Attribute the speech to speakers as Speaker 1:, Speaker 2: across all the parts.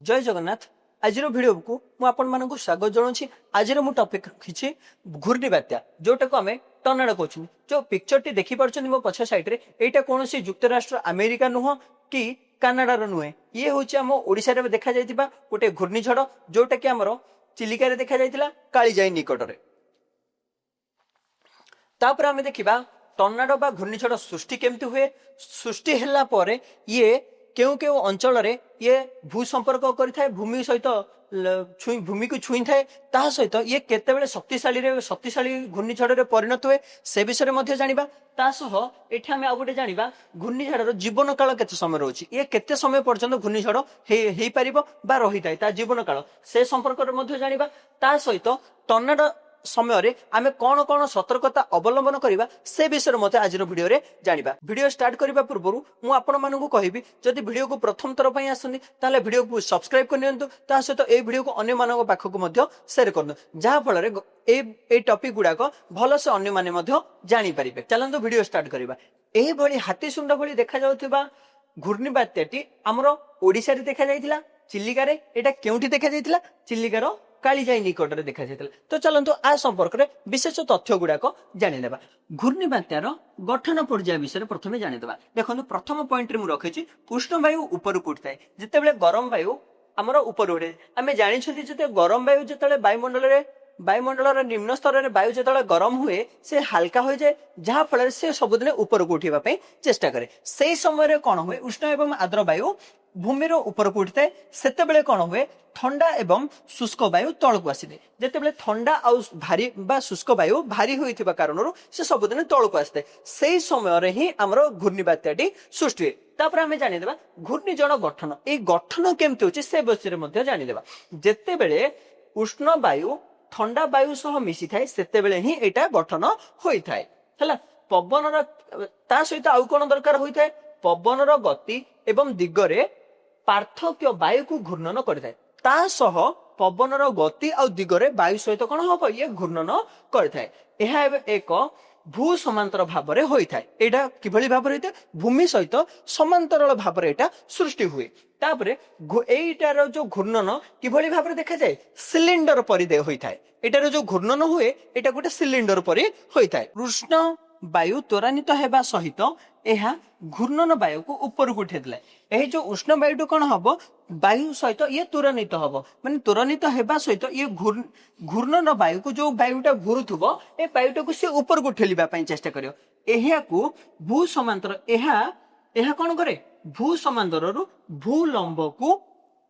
Speaker 1: जय जगन्नाथ। आज वीडियो को मुझे स्वागत जनाऊँ। आज टॉपिक रखी घूर्णी बात्या जोटा को आम टर्नाडो कहूँ। जो पिक्चर टी देखिपुर मो पछ साइड रे एटा कौन युक्तराष्ट्र अमेरिका नुह कि कानाडार नुहे। ये हूँ आम ओडिशा रे देखा जाइतिबा गोटे घूर्णिझड़ जोटा कि आमर चिलिका रे देखा जाइतिला कालीजाई निकटरे। तापर आम देखिबा टर्नाडो बा घूर्णिझड़ सृष्टि केमती हुए। सृष्टि हैला परे ये केउ केउ अंचल रे ये भू संपर्क करिथाय, भूमि सहित भूमि को छुई थाए। ता सहित ये केतेबेले शक्तिशाली घूर्णिझड़ रे परिणत हुए से विषय मध्ये जानिबा। ता सह एठी आमे आ गोटे जानिबा घूर्णिझड़र जीवन काल केते समय रहउची, ये केते समय पर्यंत घूर्णिझड़ हेई परिबो बा रहिताय ता जीवन काल से संपर्क रे मध्ये जानिबा। ता सहित टर्नाडो समय रे आमे कौन कौन सतर्कता अवलंबन करिबा से विषय मते आज वीडियो रे जानिबा। वीडियो स्टार्ट करिबा पूर्व मु आपण मानकु कहिबी जदि वीडियो को प्रथम थर पई आसुनी ताले वीडियो को सब्सक्राइब कर नियंतु। ता सहित ए वीडियो को अन्य मानक पाखकु मध्य शेयर करनु, जहा फल रे ए टॉपिक गुडा को भलो से अन्य माने मध्य जानि परिबे। चलंतु वीडियो स्टार्ट करिबा। एही भली हाथी सुंड भली देखा जाउथिबा घूर्णी बात्याटी हमरो ओडिसा रे देखा जाइतिला चिलिका रे। एटा केउठी देखा जाइतिला? चिलिकार कालीजाई निकटरे देखा जाइतिला। तो चलंतु आ संपर्क रे विशेष तथ्य गुडाक जानि लेबा। घूर्णी बात्यार गठन पर्याय विषय प्रथमे जानि देबा। देखंतु प्रथम पॉइंट रे मु रखिछि उष्ण वायु ऊपर उठिଥାଏ जेतेबेले गरम वायु हमर ऊपर उठे। आमे जानि छथि जते गरम वायु जेतेबेले वायुमंडल निम्न स्तर रे वायु जेतेबेले गरम हुए से हल्का हो जाए, जहा फल से सबुदिने ऊपर को उठिबा पई चेष्टा करे। सेही समय रे कोन हुए उष्ण एवं आर्द्र वायु भूमि रो ऊपर को उठिଥାଏ। सेतेबेले कोन हुए ठंडा एवं शुष्क वायु तल को आसीदे। जेतेबेले ठंडा आ भारी बा शुष्क वायु भारी होइथिबा कारणरो से सबुदिने तल को आस्ते। सेही समय रे ही हमरो घूर्णी बात्याटी सृष्टि हुए। तापर आमे जानि देबा घूर्णिझड़ गठन। ए गठन केमते होची से विषय मध्ये जानि देबा। जेतेबेले उष्ण वायु ठंडा वायु सह मिसी थाए सेतेबेले ही एटा गठन होई थाए। हला पवनर ता सहित आउ कोन दरकार होई थाए? पवनर गति एवं दिगरे पार्थक्य वायु को घूर्णन करिथाय। ता सह पवनर गति आ दिगरे वायु सहित कोन हबो? ये घूर्णन करिथाय। एहा एक भू समांतर भाबरे होई थाए। एटा किभली भाबरे होइते? भूमि सहित समांतरल भाबरे एटा सृष्टि हुए। तापरे एटार जो घूर्णन किभली भाबरे देखा जाए? सिलिंडर परि दे होई थाए। एटार जो घूर्णन हुए एटा गोटे सिलिंडर परि होई थाए। उष्ण वायु त्वरान्वित हेबा सहित एहा घूर्णन वायु को ऊपर को उठेदिला। एही जो उष्ण वायु कोन हबो? वायु सहित ये त्वरान्वित हबो, माने त्वरान्वित हेबा सहित ये घूर्णन वायु को जो वायुटा घुरुथुबो ए वायुटा को से ऊपर को ठेलिबा पई चेष्टा करियो। एहा को भू समांतर एहा कोन करे? भू समांतर रु भू लंब को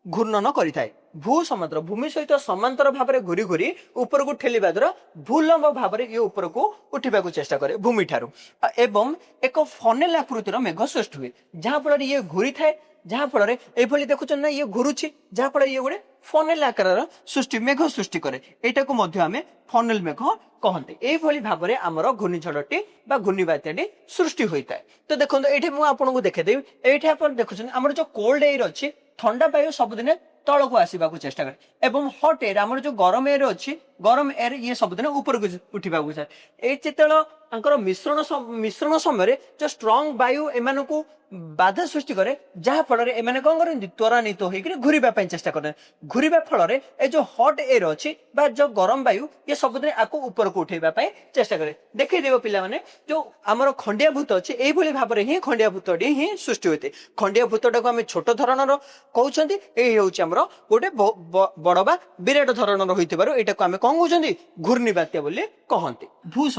Speaker 1: घूर्णन करिथाय। भू समांतर भूमि सहित समांतर भाबरे घुरी घुरी ऊपर को ठेलिबा द्वारा भूलंब भाबरे ये ऊपर को उठिबा को चेष्टा करे भूमि ठारू। एवं एक फनेल आकृतिर मेघ सृष्टि हुए, जहा फल ये घुरी थाए, जहा फल ए भली देखुछन ना ये घुरुछि, जहा फल ये गोटे फनेल आकार सृष्टि मेघ सृष्टि करे। एटा को मध्य आमे फनेल मेघ कहते। ए भली भाबरे हमर घूर्णिझड़टी बा घूर्णी बात्याटी सृष्टि होइताय। तो देखंतु एठी मु आपनको देखे देबी। एठी आपण देखुछन हमर जो कोल्ड एयर अछि ठंडा वायु सबुदिने तल को आसीबा को चेष्टा करे एवं हॉट एयर हमर जो गरम एयर अछि गरम एयर ये सबुदिने ऊपर को उठिबा को चाहे। ए जेतेल अंकर मिश्रण समय रे जो स्ट्रांग वायु एमान को बाधा सृष्टि करे, जहा फल रे एमाने कोन करन त्वरान्वित होई कि घुरीबा पई चेष्टा करन। घुरीबा फल रे ए जो हॉट एयर अछि बा जो गरम वायु ये सबुदिने आको ऊपर को उठेबा पई चेष्टा करे। देखै देबो पिला माने जो हमर खंडिया भूत अछि एई भली भाबरे ही खंडिया भूतडी ही सृष्टि होते। खंडिया भूतटा को हम छोट धरणर कहउछंती। एई होउछि हमर गोटे बड़ बा विराट धरणर होइतिबारु एटा को हम कोन कहउछंती? घूर्णी बात्या बोली कहंती। भू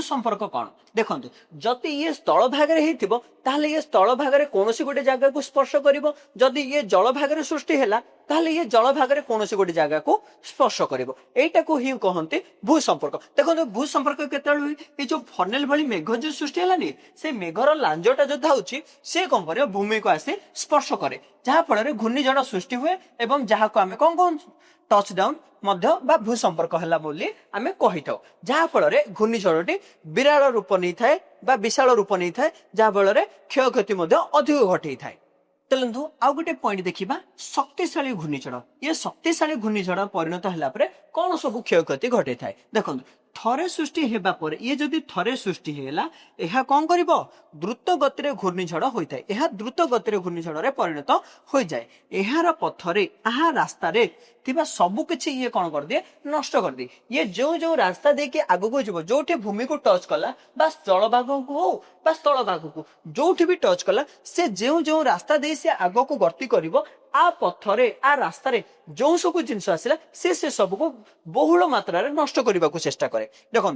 Speaker 1: संपर्क कोन देखंतु जति ये स्थल भाग रे हेतिबो ताले ये स्थल भाग रे कोनोसी गोटे जागा को स्पर्श करिवो। जदि ये जल भाग रे सृष्टि हैला ताले ये जल भाग रे कोनोसी गोटे जागा को स्पर्श करिवो। एटा को ही कहंती भू संपर्क। देखंतु भू संपर्क केतेल हुई? ए जो फनेल भली मेघ जो सृष्टि हैलानी से मेघर लांजटा जो धाउची से कोन करे? भूमि को आसे स्पर्श करे, जहा फल रे घूर्णिझड़ सृष्टि हुए एवं जहा को आमे कोन कोन टच डाउन मध्य बा भू संपर्क हैला बोली आमे कहिथाउ। जहा फल रे घूर्णिझड़टी विराट रूप नै थाए बा विशाल रूप नै थाए, जहा फल रे क्षय क्षति मध्य अधिक घटै थाए। चलंतु आउ गोटे पॉइंट देखिबा शक्तिशाली घूर्णिझड़। ये शक्तिशाली घूर्णिझड़ परिणत हैला परे कोन सब क्षय क्षति घटै थाए। देखंतु थरे सृष्टि हेबा पर ये जदि थरे सृष्टि हेला एहा कौन करिवो द्रुत गति रे घूर्णिझड़ होइता है एहा द्रुत गति रे घूर्णिझड़ रे परिणत हो जाए एहार पथरे आहा रास्ता रे थिबा सब किछि ये कौन कर दिए नष्ट कर दिए ये जो जो रास्ता दे के आगु को जीवो जोठी भूमि को टच कला बस जल भाग को हो बस तल भाग को जोठी भी टच कला से जो जो रास्ता दे से आगु को गति करिवो आ पथरे आ रास्ता रे जो सब जिनस आसिला से सब को बहुल मात्रा रे नष्ट करने को चेष्टा करे देखो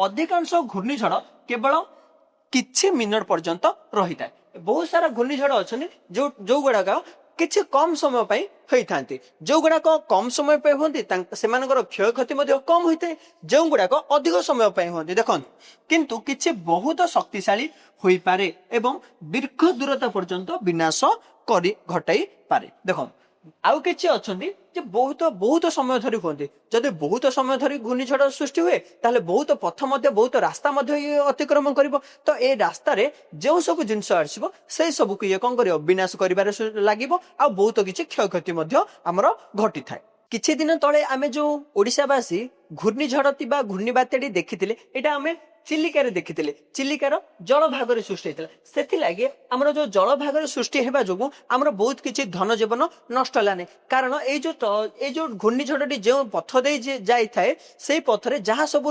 Speaker 1: अधिकांश घूर्णिझड़ केवल किछि मिनट पर्यंत रही था बहुत सारा घूर्णिझड़ अच्छा जो जो गुड़ाक किछि कम समय पाई होई थांती जो गुड़ाक कम समय पे होंती सेमानकर क्षय क्षति मध्य कम होता है जो गुड़ाक अधिक समय पाई होंती देखो किंतु किछि बहुत शक्तिशाली होई पारे एवं दीर्घ दूरता पर्यंत विनाश करी घटाई पारे देखो आउ किछि अछंती जे बहुत बहुत समय धरी होंती जदि बहुत समय धरी घूर्णिझड़ सृष्टि हुए ताले बहुत पथ मध्य बहुत रास्ता मध्य ये अतिक्रमण करिवो तो ए रास्ता रे जो सब जिंस आसीबो से सब को ये कोन करियो विनाश करिबारे लागिवो आ बहुत किछि क्षय क्षति मध्य हमर घटी थाए किछि दिन तळे आमे जो ओडिसावासी घूर्णिझड़ तिबा घूर्णिबात्याडी देखिथिले एटा आमे चिलिकार देखिथिले चिलिकार जल भागर सृष्टि होइतला सेथि लागि हमर जो जल भागर सृष्टि हेबा जोगु हमर बहुत किछि धन जीवन नष्ट लाने कारण ए जो घूर्णिझड़टी जो पथ दे जाई थाए सेई पथरे जहा सब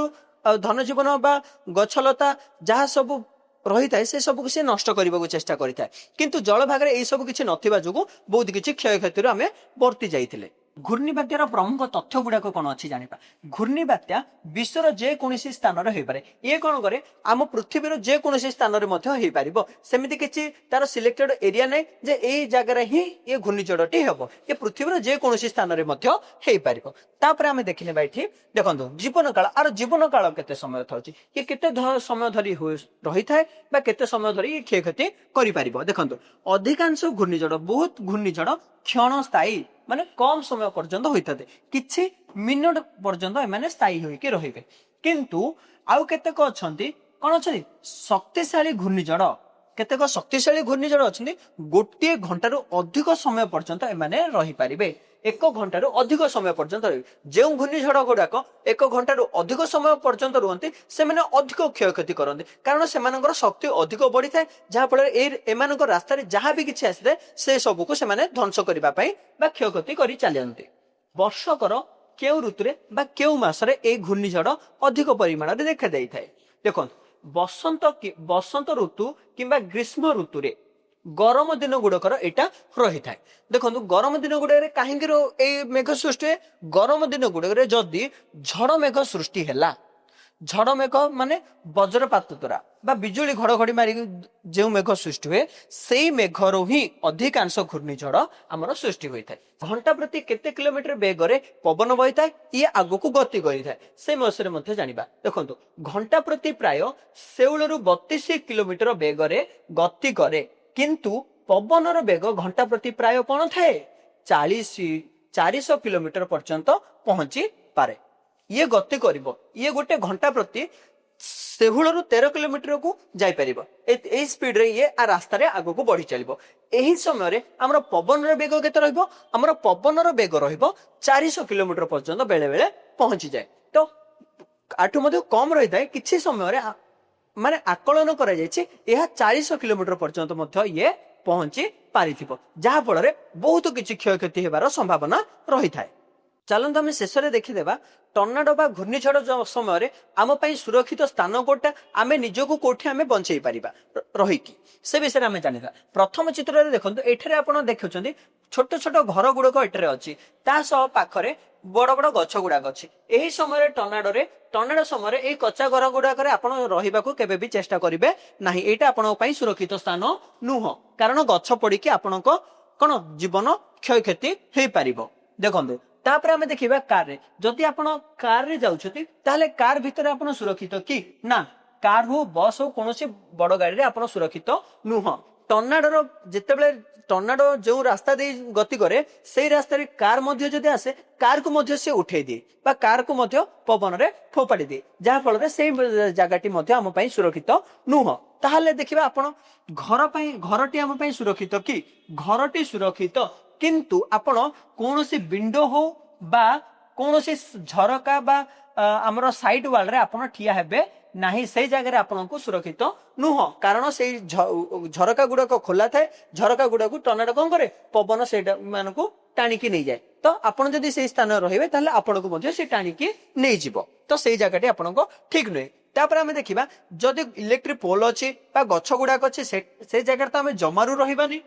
Speaker 1: धन जीवन बा गछलता जहा सब रही थाए से सब से नष्ट करने को चेष्टा करि थाए किंतु जल भागर ए सब किछि नथिबा जोगु बहुत किछि क्षय क्षति आमे बर्ती जाइथिले घूर्णिबात्यार प्रमुख तथ्य गुड़ाक कौन अच्छी जानिबा घूर्णिबात्या विश्वर जेकोसी स्थान रे होइपारे ये कौन करे आम पृथ्वीर जेकोसी स्थान रे मध्य होई पारिबो सेमिति किछि तार सिलेक्टेड एरिया नै जे एई जगह ही ये घूर्णिझड़टी हेबो ये पृथ्वीर जेकोसी स्थान रे मध्य होई पारिबो तापर आमे देखिने बैठी देखंतु जीवन काल आर जीवन काल केते समय थाउची ये केते समय धरी रही थाए बा केते समय धरी ये क्षय क्षति करि पारिबो देखंतु अधिकांश घूर्णिझड़ बहुत घूर्णिझड़ क्षण स्थायी माने कम समय पर्यंत होता किछि मिनिट पर्यंत एमाने स्थायी होइके रहिबे किंतु आउ केतेक अछंती कोन अछंती शक्तिशाली घूर्णिझड़ केतेक शक्तिशाली घूर्णिझड़ अछंती गोटे घंटा रु अधिक समय पर्यंत एमाने रही पारिबे एक घंटा रु अधिक समय पर्यंत रही जो घूर्णिझड़ गुड़ाक एक घंटा रु अधिक समय पर्यंत रुहंती से माने अधिक क्षय क्षति करंती कारण सेमानकर शक्ति अधिक बढ़ी थाए जहा फल एमानकर रास्ता रे जहा भी किछि आसीथे से सब को से माने ध्वंस करबा पई बा क्षय क्षति करि चलंती वर्षकर केउ ऋतुरे बा केउ मासरे ए घूर्णिझड़ अधिक परिमाण रे देखा देई थाए देखो बसंत ऋतु किंबा ग्रीष्म ऋतु रे गरम दिन गुड़कर एटा रही थाए देखो गरम दिन गुड़े कहीं मेघ सृष्टि गरम दिन गुड़े जदि झड़ मेघ सृष्टि है झड़ मेघ माने वज्रपात द्वारा बा बिजुली घड़घड़ी मारी जो मेघ सृष्टि हुए से मेघर ही अधिकांश घूर्णिझड़ आमर सृष्टि होता है घंटा प्रति केते किलोमीटर बेगरे पवन बही था ये आग को गति करें से मसरे मध्य जानिबा देखो घंटा प्रति प्राय 16 ରୁ 32 किलोमीटर बेगरे गति करे किंतु पवनर बेग घंटा प्रति प्राय कौन थाए 400 किलोमीटर पर्यंत पहुंची पारे ये गति करिवो ये गोटे घंटा प्रति 16 ରୁ 13 किलोमीटर को जाई परिबो ए स्पीड रे ये आ रास्ता रे आगो को बढ़ी चलिबो एही समय रे हमर पवनर बेग केते रहइबो हमर पवनर बेग रहइबो 400 किलोमीटर पर्यंत बेले बेले पहुंची जाए तो आठु मध्ये कम रही थाए किछि समय रे माने आकलन करा जायछि एहा 400 किलोमीटर पर्यंत मध्य ये पहुंची पारिथिबो जहा फल रे बहुत किछि क्षय क्षति हेबार संभावना रही थाए चलंतु आम शेष में देखीदेवा टर्नाडो बा घूर्णिझड़ समय आम सुरक्षित स्थान कोटा आम निजक कौटी आम बंचई पारिबा रहीकि से विषय आम जानिबा प्रथम चित्र रे देखंतु एठारे आपण देखुछन्ती छोट छोट घर गुड़क एठारे अछि ता सह पाखरे बड़ बड़ गछ गुड़ाक अछि एही समय टर्नाडो समय ए कच्चा घर गुड़ाक आपण रहिबाकू केबे भी चेष्टा करिवे नाही एटा आपण पई सुरक्षित स्थान नुह कारण गछ पड़ी कि आपणक कोन जीवन क्षय क्षति हेई पारिबो देखंतु तापर आमे देखिबा कार रे जदि आपण कार रे जाउछथि ताले कार भितर आपण सुरक्षित कि ना कार हो बस हो कोनोसी बड़ गाड़ी रे आपण सुरक्षित नुह टर्नाडो जेतेबेले टर्नाडो जो रास्ता दे गति करे सेई रास्ता रे कार मध्य जदि आसे कार को मध्य से उठे दिए बा कार को मध्य पवन रे फोपाड़ी दिए जहा फल रे सेई जगाटी मध्य हम पई सुरक्षित नुह ताहले देखिबा आपण घरटी हम पई सुरक्षित कि घरटी सुरक्षित किंतु आपण कोनोसी विंडो हो बा कौन झरका बा आमर साइड वाल रे आपण ठिया हेबे नाही से जगह आपको सुरक्षित नुह कारण से झरका गुड़ाक खोला थाए झरका गुड़ा को टर्नाडो कौन करे पवन से मान को टाणिकी नहीं जाए तो आपड़ जदि से स्थान रहिबे ताहले आपण को से टाणिकी नहीं जीवो तो से जगह आपको ठीक नुहे तापर आमे देखिबा जदि इलेक्ट्रिक पोल अच्छी गछ गुड़ाक अच्छे से जगह तो आम जमारू रही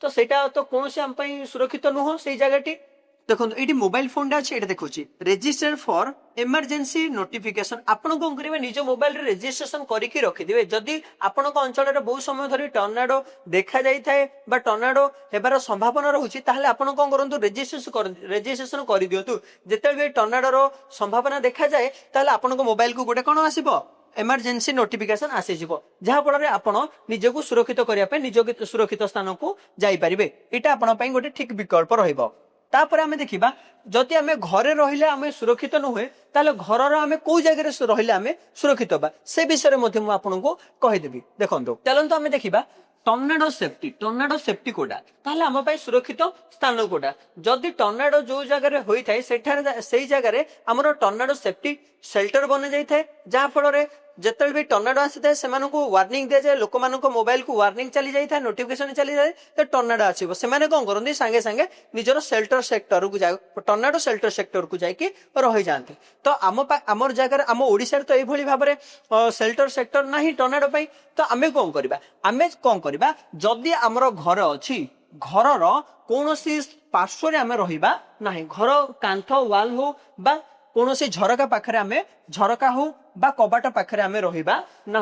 Speaker 1: तो सेटा तो कौन से आम सुरक्षित नुह से जगह देखो ये मोबाइल फोन अच्छे ये देखुच रेजिस्टर फॉर इमरजेंसी नोटिफिकेशन आपन कौन करेंगे निज मोबाइल रे रेजिस्ट्रेशन करके रखिदे जदि आपण अंचल बहुत समय धरी टर्नाडो देखा जाए टर्नाडो हेबार संभावना रोचे ताहले आपण कौन करूँ रेजिस्ट्रेशन कर दिंतु जिते टर्नाडोर संभावना देखा जाए ताहले आपण मोबाइल को गोटे कौन आसीबो इमरजेंसी नोटिफिकेशन आसीଯିव जहाँफल आपण निजक सुरक्षित करने निज सुरक्षित स्थान को जापरें यहाँ आपण गोटे ठीक विकल्प रहिबो तापर आमे देखिबा जदि आमे घरे रहिले आमे सुरक्षित नुहे ताले घरर आमे को जगह रहिले आमे सुरक्षित बा से विषय मध्ये मु आपनको कहि देबी देखंतो चलंतो आमे देखिबा टर्नाडो सेफ्टी कोडा ताले आम पई सुरक्षित स्थान कोडा जदि टर्नाडो जो जगह होई थाए सेठार सेई जगह हमर टर्नाडो सेफ्टी शेल्टर बन जाई थाए जहाँ फल जिते भी टर्नाडो आसी था से वार्निंग दि जाए लोक मान मोबाइल को वार्निंग चली जाए नोटिफिकेशन चली जाए तो टर्नाडो आसो से कौन करते सांगे सांगे निजर शेल्टर सेक्टर को जाए टर्नाडो शेल्टर सेक्टर को जाकि रही जाते तो आमर जगह आम ओडिशा तो यही भाव में शेल्टर सेक्टर ना टर्नाडो पाई तो आम कौन करवा आम कौन करवा जदि आमर घर अच्छी घरर कौन पार्श्व आम रहा ना घर कांथ वाल हो बा कौन झरका पाखे आम झरका हो बा कबाट पाखे आम रहा ना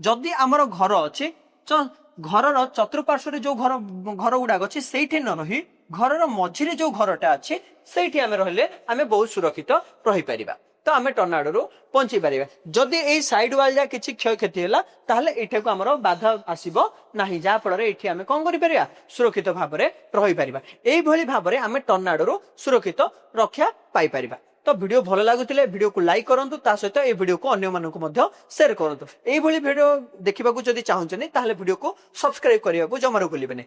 Speaker 1: जदि आमर घर अच्छे घर चतुर्पार्श्व जो घर घर गुड़ाक अच्छे से न रही घर मझिरे जो घरटा अच्छे से आम रहिले आम बहुत सुरक्षित रही पारिबा तो आम टर्नाडो रु बंची पारिबा जदि ए साइड वाल जा किछि क्षय क्षति होला ताहले एठा को हमरो बाधा आसीबो नाही जा फल रे एठी आमे कोन करि परिबा सुरक्षित भाव रे रही पारिबा एई भली भाव रे आमे टर्नाडो रु सुरक्षित रक्षा पाई पारिबा तो वीडियो भल लगुले वीडियो को लाइक करंतु ता सहित ए वीडियो को अन्य मानक मध्य शेयर करंतु एई भली वीडियो देखिबा को जदि चाहउछनी ताहले वीडियो को सब्सक्राइब करिया को जमारो भूलिबेनी।